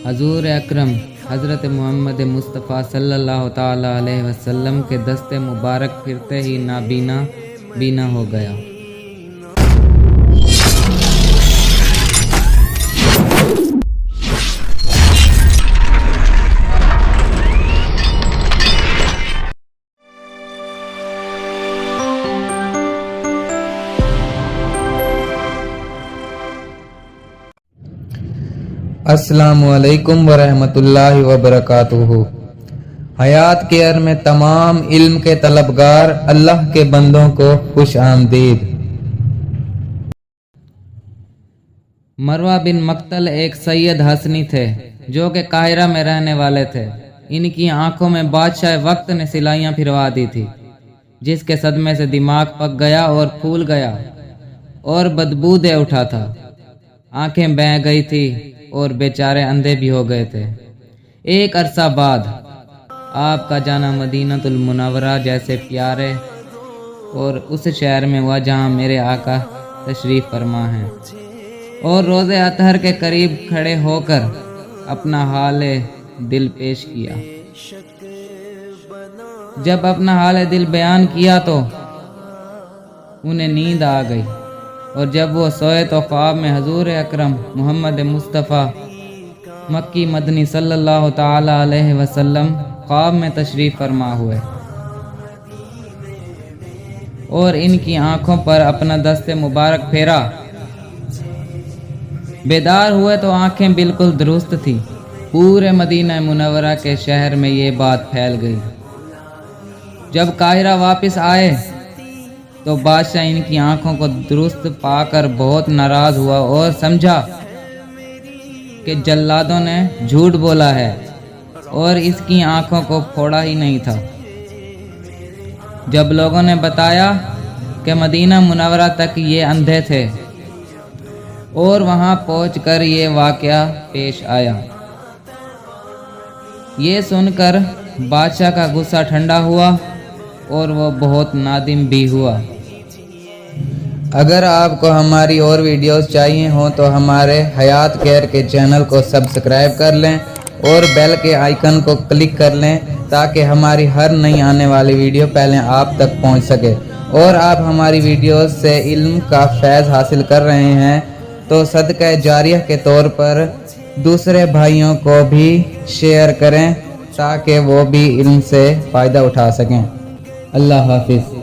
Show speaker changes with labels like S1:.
S1: حضور اکرم حضرت محمد مصطفیٰ صلی اللہ تعالیٰ علیہ وسلم کے دستے مبارک پھرتے ہی نابینا بینا ہو گیا۔
S2: السلام علیکم ورحمۃ اللہ وبرکاتہ۔ حیات کیئر میں تمام علم کے طلبگار اللہ کے بندوں کو خوش آمدید۔
S1: مروہ بن مقتل ایک سید حسنی تھے جو کہ قاہرہ میں رہنے والے تھے۔ ان کی آنکھوں میں بادشاہ وقت نے سلائیاں پھروا دی تھی، جس کے صدمے سے دماغ پک گیا اور پھول گیا اور بدبو دے اٹھا تھا۔ آنکھیں بہہ گئی تھی اور بیچارے اندھے بھی ہو گئے تھے۔ ایک عرصہ بعد آپ کا جانا مدینہ المنورہ جیسے پیارے اور اس شہر میں ہوا جہاں میرے آقا تشریف فرما ہیں، اور روز اطہر کے قریب کھڑے ہو کر اپنا حال دل پیش کیا۔ جب اپنا حال دل بیان کیا تو انہیں نیند آ گئی، اور جب وہ سوئے تو خواب میں حضور اکرم محمد مصطفیٰ مکی مدنی صلی اللہ تعالی علیہ وسلم خواب میں تشریف فرما ہوئے، اور ان کی آنکھوں پر اپنا دست مبارک پھیرا۔ بیدار ہوئے تو آنکھیں بالکل درست تھیں۔ پورے مدینہ منورہ کے شہر میں یہ بات پھیل گئی۔ جب قاہرہ واپس آئے تو بادشاہ ان کی آنکھوں کو درست پا کر بہت ناراض ہوا اور سمجھا کہ جلادوں نے جھوٹ بولا ہے اور اس کی آنکھوں کو پھوڑا ہی نہیں تھا۔ جب لوگوں نے بتایا کہ مدینہ منورہ تک یہ اندھے تھے اور وہاں پہنچ کر یہ واقعہ پیش آیا، یہ سن کر بادشاہ کا غصہ ٹھنڈا ہوا اور وہ بہت نادم بھی ہوا۔
S2: اگر آپ کو ہماری اور ویڈیوز چاہیے ہوں تو ہمارے حیات کیئر کے چینل کو سبسکرائب کر لیں اور بیل کے آئیکن کو کلک کر لیں تاکہ ہماری ہر نئی آنے والی ویڈیو پہلے آپ تک پہنچ سکے۔ اور آپ ہماری ویڈیوز سے علم کا فیض حاصل کر رہے ہیں تو صدقہ جاریہ کے طور پر دوسرے بھائیوں کو بھی شیئر کریں تاکہ وہ بھی علم سے فائدہ اٹھا سکیں۔ اللہ حافظ۔